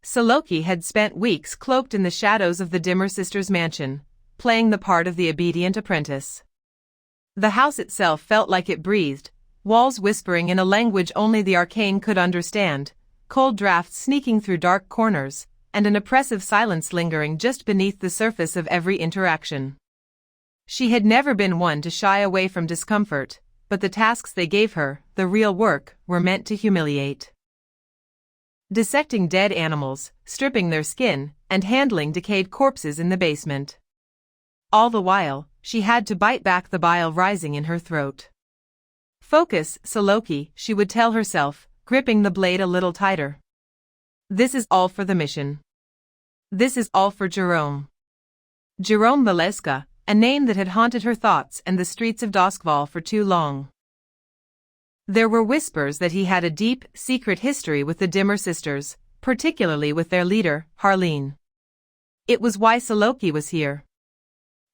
Syloki had spent weeks cloaked in the shadows of the Dimmer sisters' mansion, playing the part of the obedient apprentice. The house itself felt like it breathed, walls whispering in a language only the arcane could understand, cold drafts sneaking through dark corners, and an oppressive silence lingering just beneath the surface of every interaction. She had never been one to shy away from discomfort, but the tasks they gave her, the real work, were meant to humiliate. Dissecting dead animals, stripping their skin, and handling decayed corpses in the basement. All the while, she had to bite back the bile rising in her throat. Focus, Syloki, she would tell herself, gripping the blade a little tighter. This is all for the mission. This is all for Jerome. Jerome Valeska, a name that had haunted her thoughts and the streets of Doskvol for too long. There were whispers that he had a deep, secret history with the Dimmer sisters, particularly with their leader, Harleen. It was why Syloki was here.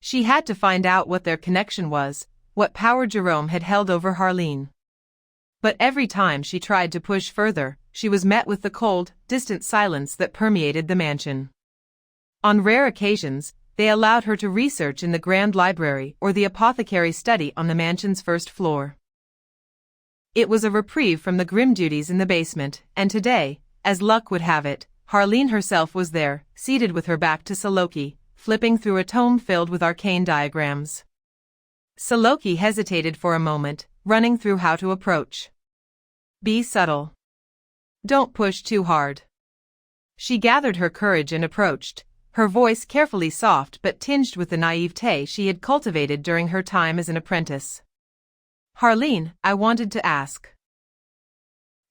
She had to find out what their connection was, what power Jerome had held over Harleen. But every time she tried to push further, she was met with the cold, distant silence that permeated the mansion. On rare occasions, they allowed her to research in the grand library or the apothecary study on the mansion's first floor. It was a reprieve from the grim duties in the basement, and today, as luck would have it, Harleen herself was there, seated with her back to Syloki, flipping through a tome filled with arcane diagrams. Syloki hesitated for a moment, running through how to approach. Be subtle. Don't push too hard. She gathered her courage and approached, her voice carefully soft but tinged with the naivete she had cultivated during her time as an apprentice. Harleen, I wanted to ask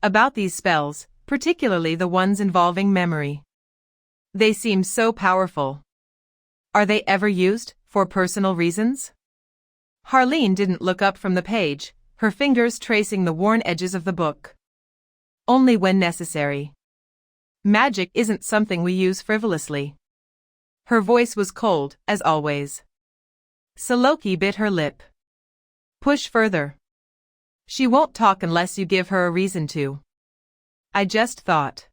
about these spells, particularly the ones involving memory. They seem so powerful. Are they ever used, for personal reasons? Harleen didn't look up from the page, her fingers tracing the worn edges of the book. Only when necessary. Magic isn't something we use frivolously. Her voice was cold, as always. Syloki bit her lip. Push further. She won't talk unless you give her a reason to. I just thought.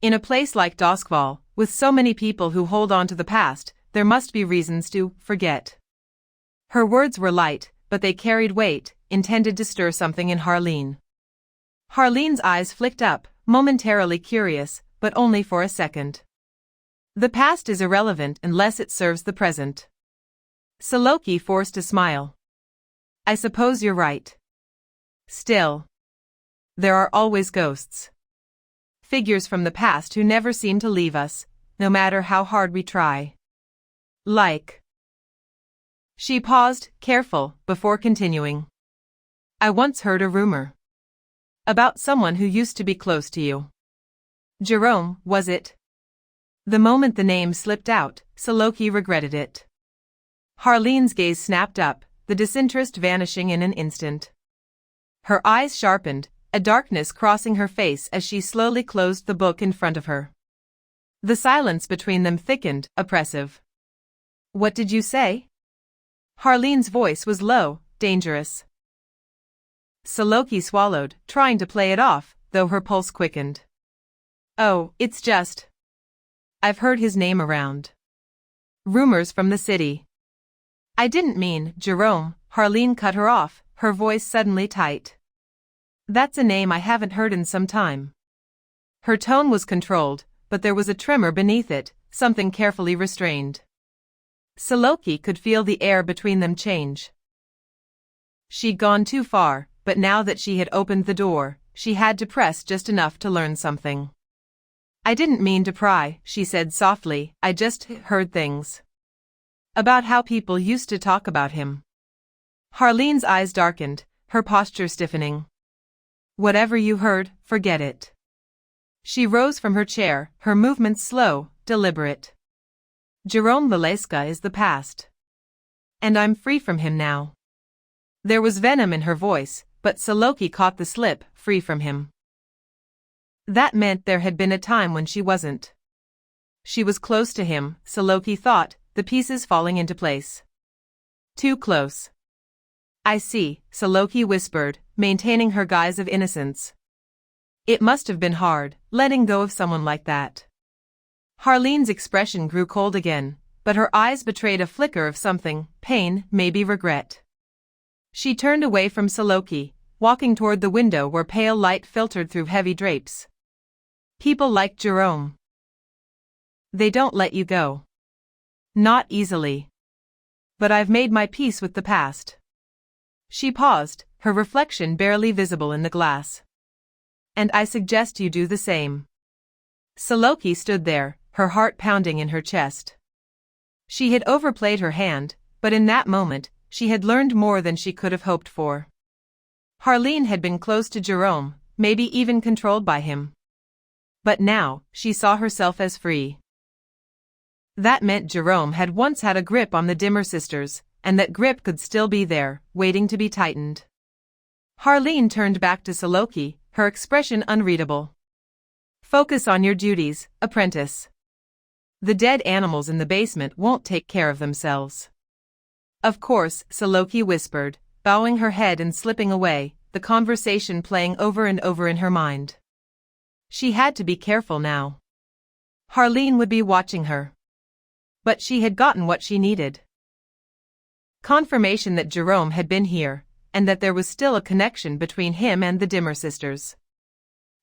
In a place like Doskvol, with so many people who hold on to the past, there must be reasons to forget. Her words were light, but they carried weight, intended to stir something in Harleen. Harleen's eyes flicked up, momentarily curious, but only for a second. The past is irrelevant unless it serves the present. Syloki forced a smile. I suppose you're right. Still, there are always ghosts. Figures from the past who never seem to leave us, no matter how hard we try. Like. She paused, careful, before continuing. I once heard a rumor. About someone who used to be close to you. Jerome, was it? The moment the name slipped out, Syloki regretted it. Harleen's gaze snapped up, the disinterest vanishing in an instant. Her eyes sharpened, a darkness crossing her face as she slowly closed the book in front of her. The silence between them thickened, oppressive. What did you say? Harleen's voice was low, dangerous. Syloki swallowed, trying to play it off, though her pulse quickened. Oh, it's just. I've heard his name around. Rumors from the city. I didn't mean, Jerome, Harleen cut her off, her voice suddenly tight. That's a name I haven't heard in some time. Her tone was controlled, but there was a tremor beneath it, something carefully restrained. Syloki could feel the air between them change. She'd gone too far, but now that she had opened the door, she had to press just enough to learn something. I didn't mean to pry, she said softly, I just heard things. About how people used to talk about him. Harleen's eyes darkened, her posture stiffening. Whatever you heard, forget it. She rose from her chair, her movements slow, deliberate. Jerome Valeska is the past. And I'm free from him now. There was venom in her voice, but Syloki caught the slip, free from him. That meant there had been a time when she wasn't. She was close to him, Syloki thought, the pieces falling into place. Too close. I see, Syloki whispered, maintaining her guise of innocence. It must have been hard, letting go of someone like that. Harleen's expression grew cold again, but her eyes betrayed a flicker of something, pain, maybe regret. She turned away from Syloki, walking toward the window where pale light filtered through heavy drapes. People like Jerome. They don't let you go. Not easily. But I've made my peace with the past. She paused, her reflection barely visible in the glass. And I suggest you do the same. Syloki stood there, her heart pounding in her chest. She had overplayed her hand, but in that moment, she had learned more than she could have hoped for. Harleen had been close to Jerome, maybe even controlled by him. But now, she saw herself as free. That meant Jerome had once had a grip on the Dimmer sisters, and that grip could still be there, waiting to be tightened. Harleen turned back to Syloki, her expression unreadable. Focus on your duties, apprentice. The dead animals in the basement won't take care of themselves. Of course, Syloki whispered, bowing her head and slipping away, the conversation playing over and over in her mind. She had to be careful now. Harleen would be watching her. But she had gotten what she needed. Confirmation that Jerome had been here, and that there was still a connection between him and the Dimmer sisters.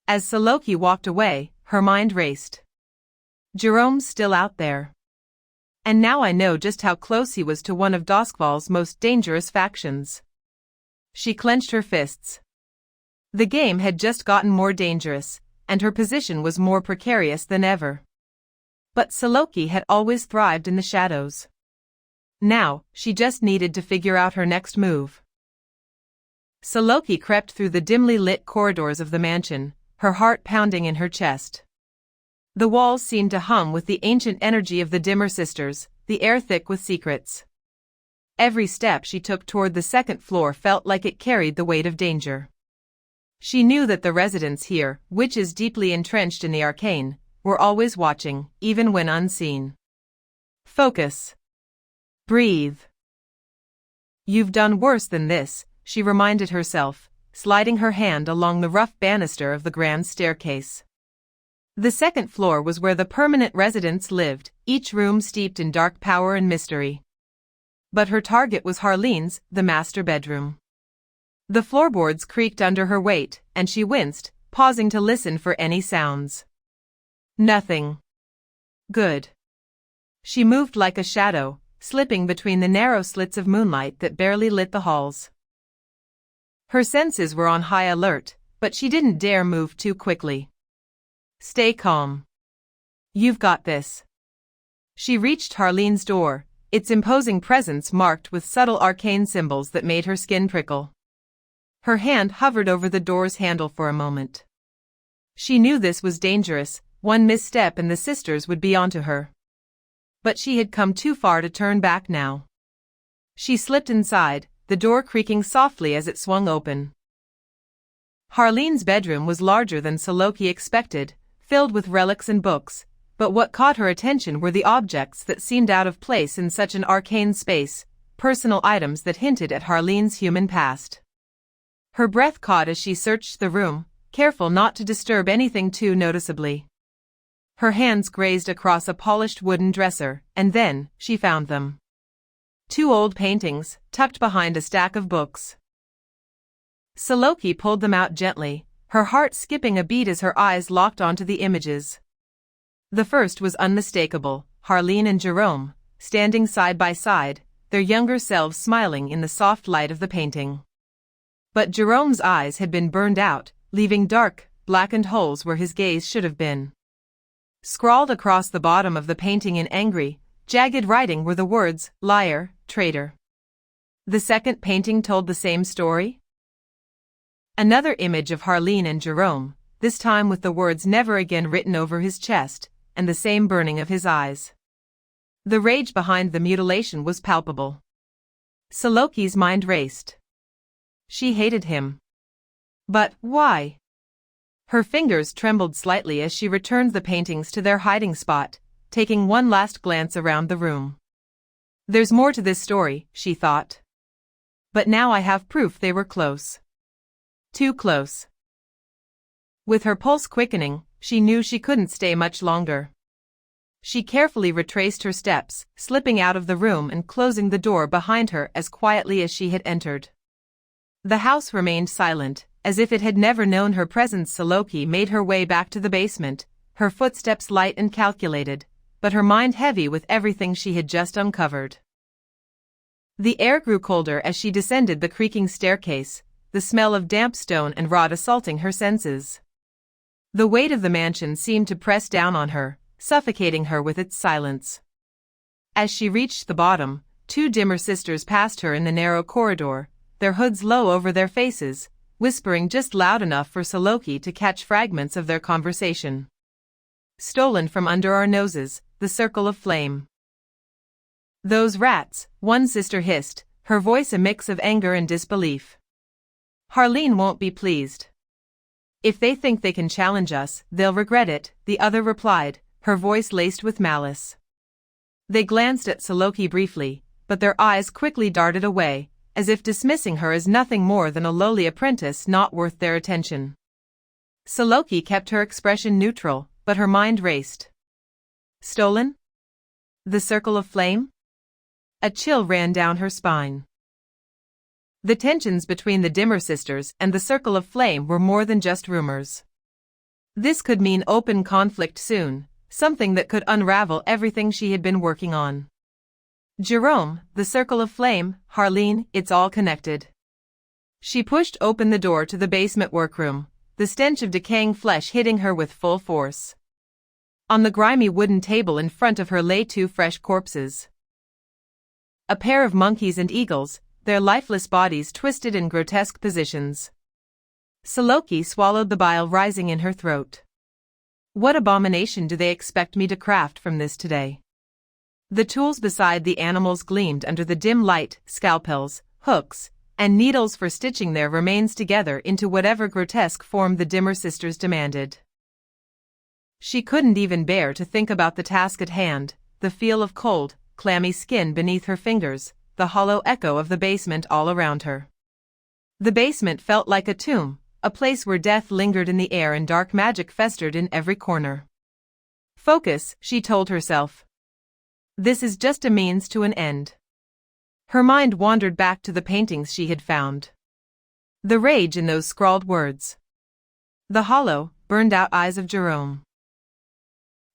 As Syloki walked away, her mind raced. Jerome's still out there. And now I know just how close he was to one of Doskvol's most dangerous factions. She clenched her fists. The game had just gotten more dangerous, and her position was more precarious than ever. But Syloki had always thrived in the shadows. Now, she just needed to figure out her next move. Syloki crept through the dimly lit corridors of the mansion, her heart pounding in her chest. The walls seemed to hum with the ancient energy of the Dimmer sisters, the air thick with secrets. Every step she took toward the second floor felt like it carried the weight of danger. She knew that the residents here, witches deeply entrenched in the arcane, were always watching, even when unseen. Focus. Breathe. You've done worse than this, she reminded herself, sliding her hand along the rough banister of the grand staircase. The second floor was where the permanent residents lived, each room steeped in dark power and mystery. But her target was Harleen's, the master bedroom. The floorboards creaked under her weight, and she winced, pausing to listen for any sounds. Nothing. Good. She moved like a shadow, slipping between the narrow slits of moonlight that barely lit the halls. Her senses were on high alert, but she didn't dare move too quickly. Stay calm. You've got this. She reached Harleen's door, its imposing presence marked with subtle arcane symbols that made her skin prickle. Her hand hovered over the door's handle for a moment. She knew this was dangerous, one misstep and the sisters would be onto her. But she had come too far to turn back now. She slipped inside, the door creaking softly as it swung open. Harleen's bedroom was larger than Syloki expected, filled with relics and books, but what caught her attention were the objects that seemed out of place in such an arcane space, personal items that hinted at Harleen's human past. Her breath caught as she searched the room, careful not to disturb anything too noticeably. Her hands grazed across a polished wooden dresser, and then, she found them. 2 old paintings, tucked behind a stack of books. Syloki pulled them out gently, her heart skipping a beat as her eyes locked onto the images. The first was unmistakable, Harleen and Jerome, standing side by side, their younger selves smiling in the soft light of the painting. But Jerome's eyes had been burned out, leaving dark, blackened holes where his gaze should have been. Scrawled across the bottom of the painting in angry, jagged writing were the words, liar, traitor. The second painting told the same story? Another image of Harleen and Jerome, this time with the words never again written over his chest, and the same burning of his eyes. The rage behind the mutilation was palpable. Syloki's mind raced. She hated him. But why? Her fingers trembled slightly as she returned the paintings to their hiding spot, taking one last glance around the room. There's more to this story, she thought. But now I have proof they were close. Too close. With her pulse quickening, she knew she couldn't stay much longer. She carefully retraced her steps, slipping out of the room and closing the door behind her as quietly as she had entered. The house remained silent, as if it had never known her presence. Syloki made her way back to the basement, her footsteps light and calculated, but her mind heavy with everything she had just uncovered. The air grew colder as she descended the creaking staircase, the smell of damp stone and rot assaulting her senses. The weight of the mansion seemed to press down on her, suffocating her with its silence. As she reached the bottom, two dimmer sisters passed her in the narrow corridor, their hoods low over their faces, whispering just loud enough for Syloki to catch fragments of their conversation. "Stolen from under our noses, the circle of flame." "Those rats," one sister hissed, her voice a mix of anger and disbelief. "Harleen won't be pleased. If they think they can challenge us, they'll regret it," the other replied, her voice laced with malice. They glanced at Syloki briefly, but their eyes quickly darted away, as if dismissing her as nothing more than a lowly apprentice not worth their attention. Syloki kept her expression neutral, but her mind raced. Stolen? The circle of flame? A chill ran down her spine. The tensions between the Dimmer sisters and the circle of flame were more than just rumors. This could mean open conflict soon, something that could unravel everything she had been working on. Jerome, the circle of flame, Harleen, it's all connected. She pushed open the door to the basement workroom, the stench of decaying flesh hitting her with full force. On the grimy wooden table in front of her lay two fresh corpses. A pair of monkeys and eagles, their lifeless bodies twisted in grotesque positions. Syloki swallowed the bile rising in her throat. What abomination do they expect me to craft from this today? The tools beside the animals gleamed under the dim light, scalpels, hooks, and needles for stitching their remains together into whatever grotesque form the Dimmer sisters demanded. She couldn't even bear to think about the task at hand, the feel of cold, clammy skin beneath her fingers, the hollow echo of the basement all around her. The basement felt like a tomb, a place where death lingered in the air and dark magic festered in every corner. Focus, she told herself. This is just a means to an end. Her mind wandered back to the paintings she had found. The rage in those scrawled words. The hollow, burned-out eyes of Jerome.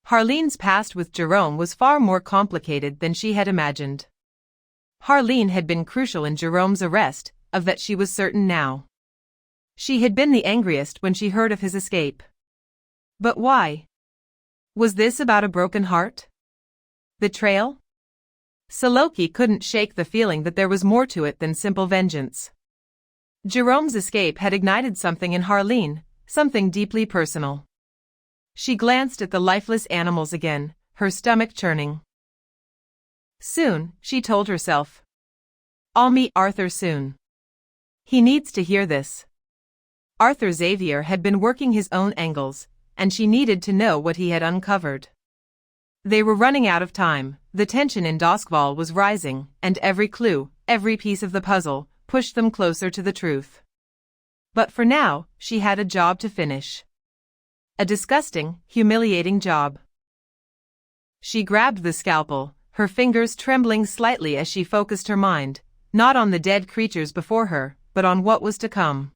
Harleen's past with Jerome was far more complicated than she had imagined. Harleen had been crucial in Jerome's arrest, of that she was certain now. She had been the angriest when she heard of his escape. But why? Was this about a broken heart? Betrayal? Syloki couldn't shake the feeling that there was more to it than simple vengeance. Jerome's escape had ignited something in Harleen, something deeply personal. She glanced at the lifeless animals again, her stomach churning. Soon, she told herself. I'll meet Arthur soon. He needs to hear this. Arthur Xavier had been working his own angles, and she needed to know what he had uncovered. They were running out of time, the tension in Doskvol was rising, and every clue, every piece of the puzzle, pushed them closer to the truth. But for now, she had a job to finish. A disgusting, humiliating job. She grabbed the scalpel, her fingers trembling slightly as she focused her mind, not on the dead creatures before her, but on what was to come.